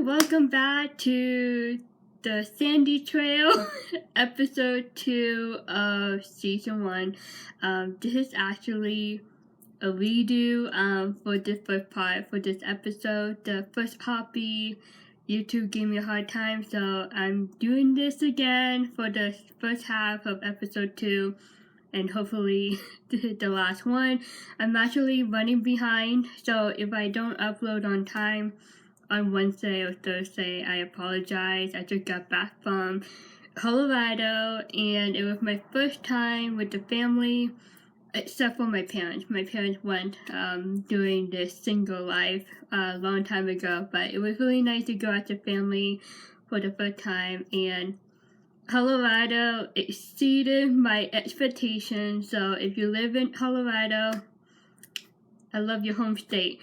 welcome back to the Sandy Trail, episode 2 of season 1. This is actually a redo for this first part, for this episode. The first copy, YouTube gave me a hard time, so I'm doing this again for the first half of episode 2. And hopefully this is the last one. I'm actually running behind, so if I don't upload on time on Wednesday or Thursday, I apologize. I just got back from Colorado, and it was my first time with the family, except for my parents. My parents went doing this single life a long time ago, but it was really nice to go out to family for the first time, and Colorado exceeded my expectations. So if you live in Colorado, I love your home state.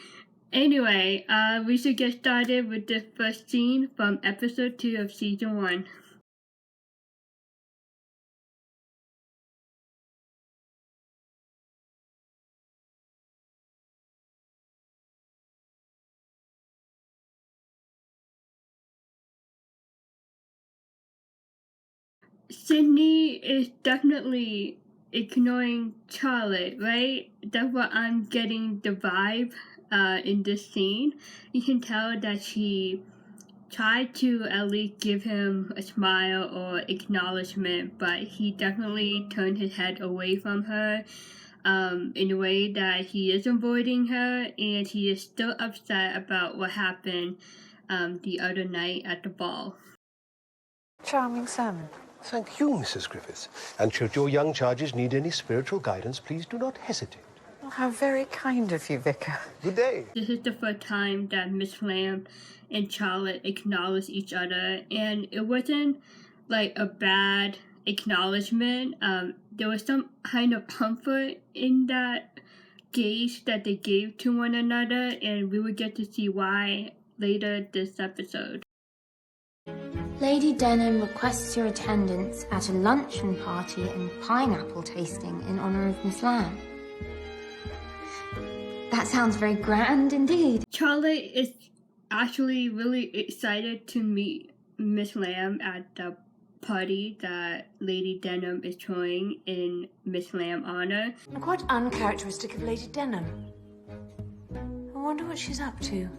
Anyway, we should get started with the first scene from episode 2 of season 1. Sydney is definitely ignoring Charlotte, right? That's what I'm getting the vibe in this scene. You can tell that she tried to at least give him a smile or acknowledgement, but he definitely turned his head away from her in a way that he is avoiding her, and he is still upset about what happened the other night at the ball. Charming sermon. Thank you, Mrs. Griffiths. And should your young charges need any spiritual guidance, please do not hesitate. Oh, how very kind of you, Vicar. Good day. This is the first time that Miss Lamb and Charlotte acknowledge each other, and it wasn't like a bad acknowledgement. There was some kind of comfort in that gaze that they gave to one another, and we would get to see why later this episode. Lady Denham requests your attendance at a luncheon party and pineapple tasting in honour of Miss Lamb. That sounds very grand indeed. Charlotte is actually really excited to meet Miss Lamb at the party that Lady Denham is throwing in Miss Lamb's honour. Quite uncharacteristic of Lady Denham. I wonder what she's up to.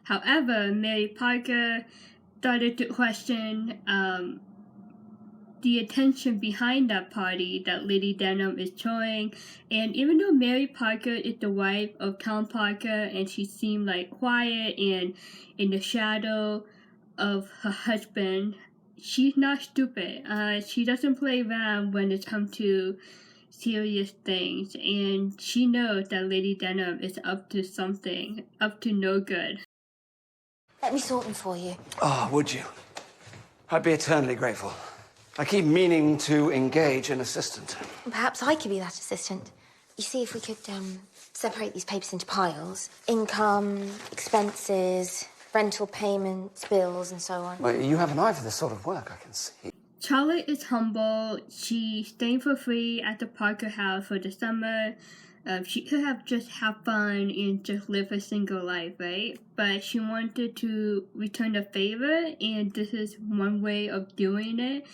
However, Mary Parker started to question the attention behind that party that Lady Denham is throwing. And even though Mary Parker is the wife of Tom Parker and she seemed like quiet and in the shadow of her husband, she's not stupid. She doesn't play around when it comes to serious things. And she knows that Lady Denham is up to something, up to no good. Let me sort them for you. Oh, would you? I'd be eternally grateful. I keep meaning to engage an assistant. Perhaps I could be that assistant. You see, if we could separate these papers into piles. Income, expenses, rental payments, bills, and so on. Well, you have an eye for this sort of work, I can see. Charlotte is humble. She's staying for free at the Parker house for the summer. She could have just had fun and just live a single life, right? But she wanted to return the favor, and this is one way of doing it.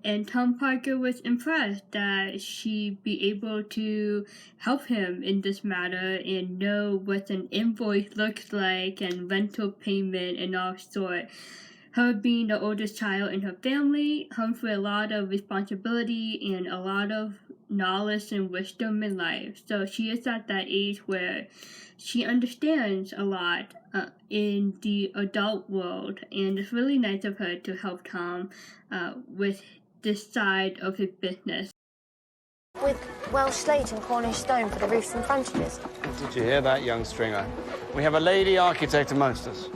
And Tom Parker was impressed that she'd be able to help him in this matter and know what an invoice looks like and rental payment and all sort. Her being the oldest child in her family comes with a lot of responsibility and a lot of knowledge and wisdom in life. So she is at that age where she understands a lot in the adult world, and it's really nice of her to help Tom with this side of his business. With Welsh slate and Cornish stone for the roofs and frontages. Did you hear that, young stringer? We have a lady architect amongst us.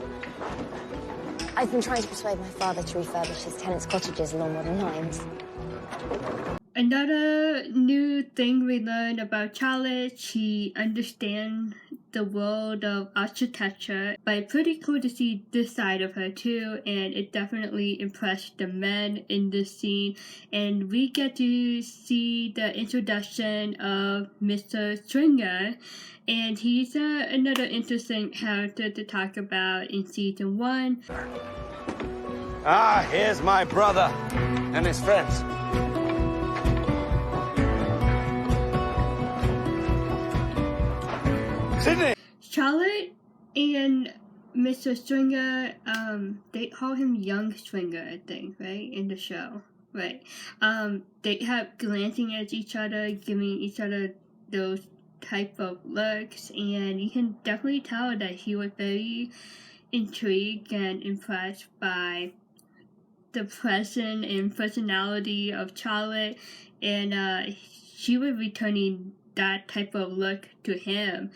I've been trying to persuade my father to refurbish his tenants' cottages along modern lines. Another new thing we learned about Charlotte, she understands the world of architecture, but it's pretty cool to see this side of her too, and it definitely impressed the men in this scene. And we get to see the introduction of Mr. Stringer, and he's another interesting character to talk about in season 1. Ah, here's my brother and his friends. Sydney! Charlotte and Mr. Stringer, they call him Young Stringer, I think, right? In the show, right? They have glancing at each other, giving each other those type of looks, and you can definitely tell that he was very intrigued and impressed by the presence and personality of Charlotte, and she was returning that type of look to him.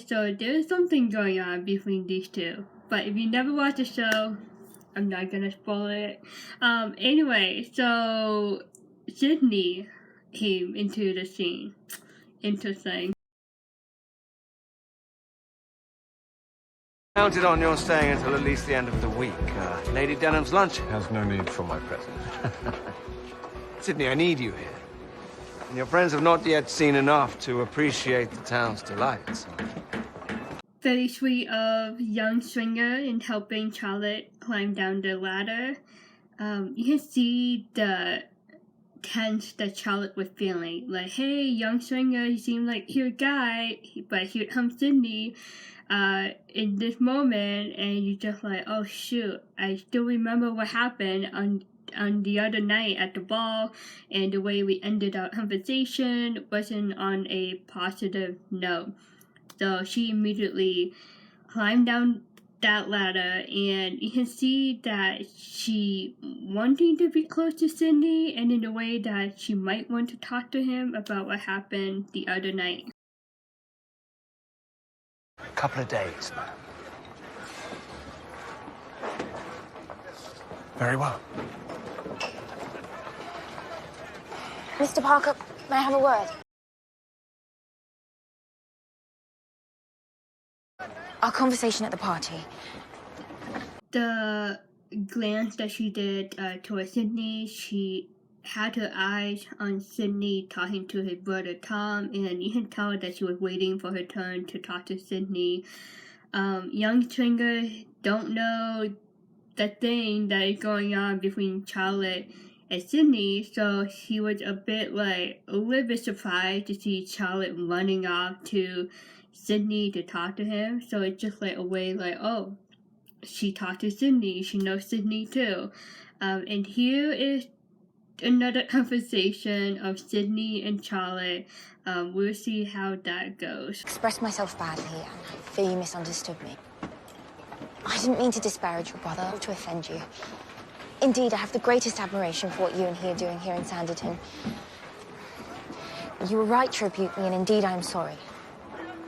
So there's something going on between these two. But if you never watched the show, I'm not gonna spoil it. Anyway, so Sydney came into the scene. Interesting. Counted on your staying until at least the end of the week. Lady Denham's lunch. Has no need for my presence. Sydney, I need you here. And your friends have not yet seen enough to appreciate the town's delights. Very sweet of Young Stringer in helping Charlotte climb down the ladder. You can see the tense that Charlotte was feeling. Like, hey, Young Stringer, you seem like your guy, but here comes Sydney in this moment, and you're just like, oh shoot, I still remember what happened on the other night at the ball, and the way we ended our conversation wasn't on a positive note. So she immediately climbed down that ladder, and you can see that she wanting to be close to Sydney, and in a way that she might want to talk to him about what happened the other night. A couple of days. Very well. Mr. Parker, may I have a word? Our conversation at the party. The glance that she did towards Sydney, she had her eyes on Sydney talking to his brother Tom, and you can tell that she was waiting for her turn to talk to Sydney. Young Stringer don't know the thing that is going on between Charlotte and Sydney, so he was a little bit surprised to see Charlotte running off to Sydney to talk to him. So it's just like a way like, oh, she talked to Sydney, she knows Sydney too. And here is another conversation of Sydney and Charlotte. We'll see how that goes. Expressed myself badly, and I fear you misunderstood me. I didn't mean to disparage your brother or to offend you. Indeed, I have the greatest admiration for what you and he are doing here in Sanditon. You were right to rebuke me, and indeed I am sorry.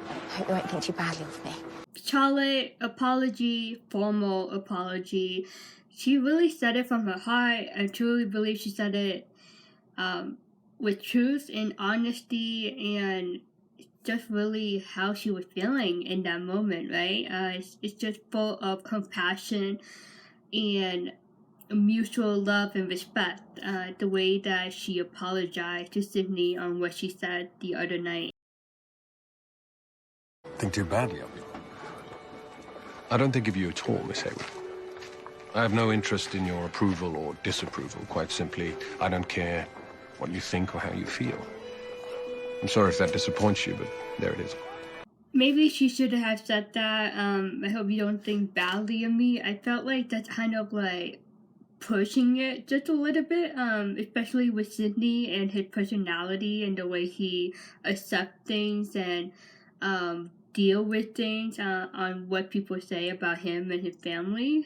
I hope you won't think too badly of me. Charlotte, apology, formal apology. She really said it from her heart. I truly believe she said it with truth and honesty, and just really how she was feeling in that moment, right? It's just full of compassion and mutual love and respect. The way that she apologized to Sydney on what she said the other night. Think too badly of you. I don't think of you at all, Miss Hayward. I have no interest in your approval or disapproval. Quite simply, I don't care what you think or how you feel. I'm sorry if that disappoints you, but there it is. Maybe she should have said that. I hope you don't think badly of me. I felt like that's kind of like pushing it just a little bit, especially with Sydney and his personality and the way he accepts things and deal with things on what people say about him and his family.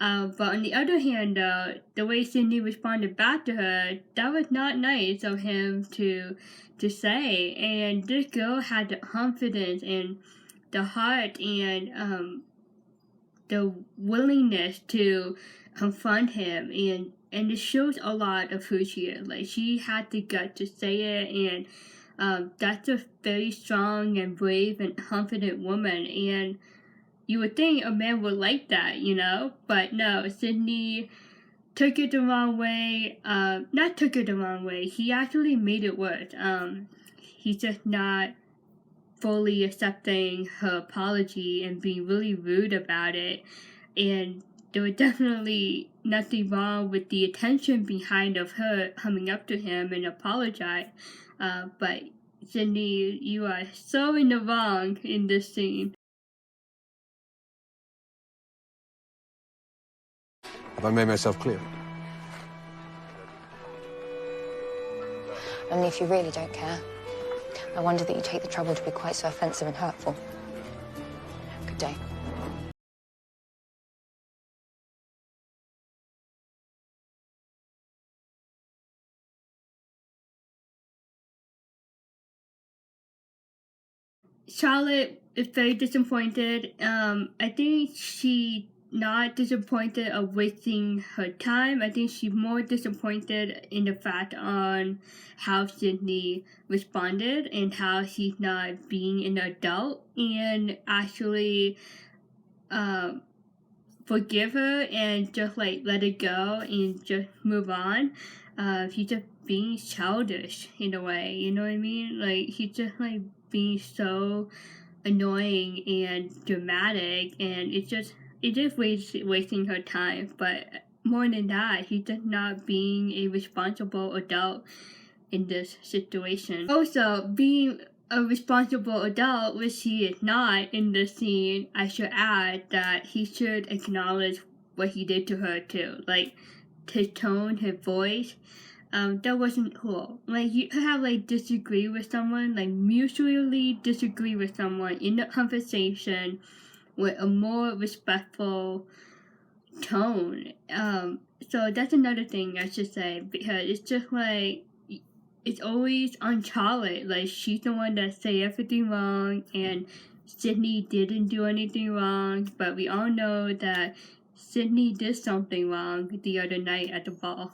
But on the other hand, the way Sydney responded back to her, that was not nice of him to say. And this girl had the confidence and the heart and the willingness to confront him, and it shows a lot of who she is. Like, she had the gut to say it, That's a very strong and brave and confident woman, and you would think a man would like that, you know? But no, Sydney took it the wrong way. Not took it the wrong way. He actually made it worse. He's just not fully accepting her apology and being really rude about it. And there was definitely nothing wrong with the attention behind of her coming up to him and apologize. But Sydney, you are so in the wrong in this scene. Have I made myself clear? Only if you really don't care. I wonder that you take the trouble to be quite so offensive and hurtful. Good day. Charlotte is very disappointed. I think she not disappointed of wasting her time. I think she's more disappointed in the fact on how Sydney responded and how she's not being an adult and actually forgive her and just like let it go and just move on. She's just being childish in a way, you know what I mean? Like he's just like being so annoying and dramatic, and it just wasting her time. But more than that, he's just not being a responsible adult in this situation. Also, being a responsible adult, which he is not in this scene, I should add that he should acknowledge what he did to her too. Like his tone, his voice. That wasn't cool. Like, you could have, like, disagree with someone, like, mutually disagree with someone in the conversation with a more respectful tone. So that's another thing I should say, because it's just, like, it's always on Charlotte. Like, she's the one that say everything wrong, and Sydney didn't do anything wrong, but we all know that Sydney did something wrong the other night at the ball.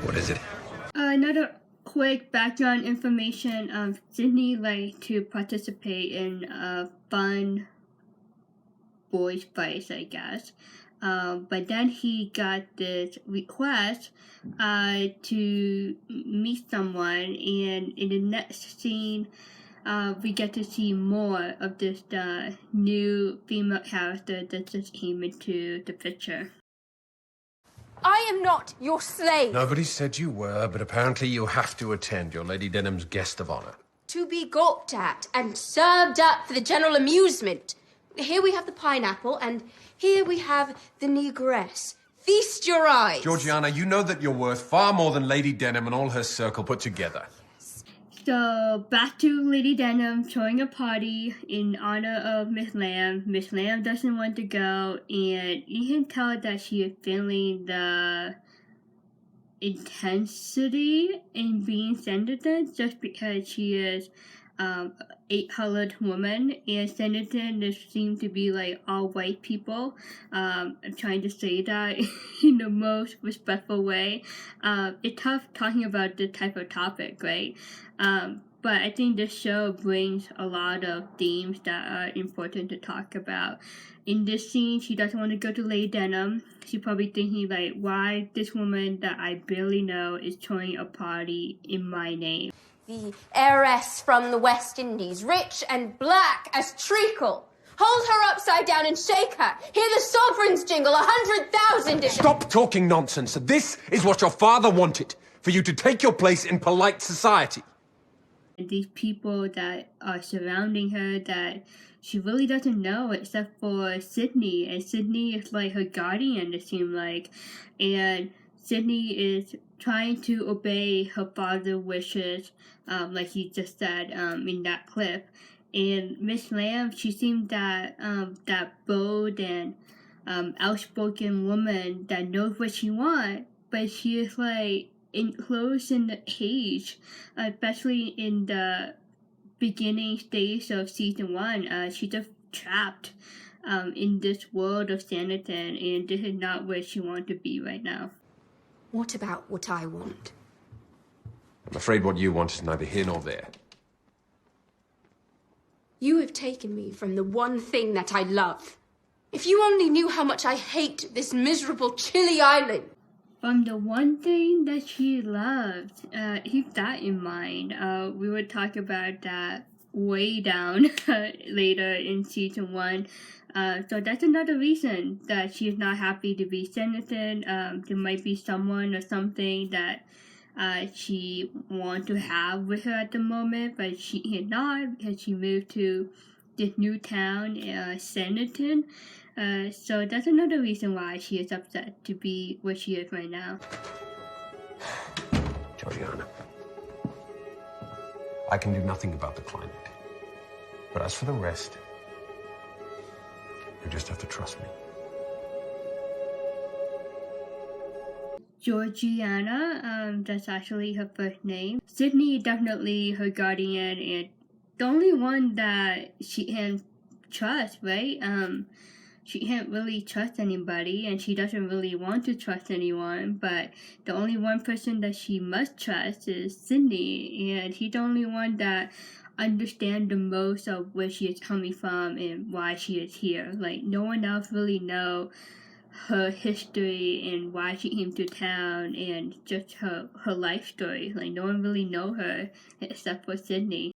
What is it? Another quick background information. Sydney liked to participate in fun boys' fights, I guess. But then he got this request to meet someone, and in the next scene, we get to see more of this new female character that just came into the picture. I am not your slave. Nobody said you were, but apparently you have to attend. You're Lady Denham's guest of honor. To be gawped at and served up for the general amusement. Here we have the pineapple, and here we have the negress. Feast your eyes. Georgiana, you know that you're worth far more than Lady Denham and all her circle put together. So, back to Lady Denham throwing a party in honor of Miss Lamb. Miss Lamb doesn't want to go, and you can tell that she is feeling the intensity in being Sanditon just because she is a colored woman, and Sanditon there seem to be like all white people. I'm trying to say that in the most respectful way. It's tough talking about this type of topic, right? But I think this show brings a lot of themes that are important to talk about. In this scene, she doesn't want to go to Lady Denham. She's probably thinking like, why this woman that I barely know is throwing a party in my name? The heiress from the West Indies, rich and black as treacle. Hold her upside down and shake her. Hear the sovereigns jingle 100,000. Stop talking nonsense. This is what your father wanted, for you to take your place in polite society. These people that are surrounding her that she really doesn't know except for Sydney, and Sydney is like her guardian, it seems like, and Sydney is trying to obey her father's wishes, like he just said in that clip. And Miss Lamb, she seemed that bold and outspoken woman that knows what she wants, but she is like enclosed in the cage, especially in the beginning stage of season 1. She just trapped in this world of Sanditon, and this is not where she wants to be right now. What about what I want? I'm afraid what you want is neither here nor there. You have taken me from the one thing that I love. If you only knew how much I hate this miserable, chilly island. From the one thing that she loved, keep that in mind. We will talk about that way down later in season 1. So that's another reason that she's not happy to be Sanditon. There might be someone or something that she wants to have with her at the moment, but she cannot because she moved to this new town, Sanditon. So that's another reason why she is upset to be where she is right now. Georgiana, I can do nothing about the climate. But as for the rest, you just have to trust me. Georgiana, that's actually her first name. Sydney is definitely her guardian and the only one that she can trust, right? She can't really trust anybody and she doesn't really want to trust anyone, but the only one person that she must trust is Sydney, and he's the only one that understands the most of where she is coming from and why she is here. Like, no one else really knows her history and why she came to town and just her life story. Like, no one really know her except for Sydney.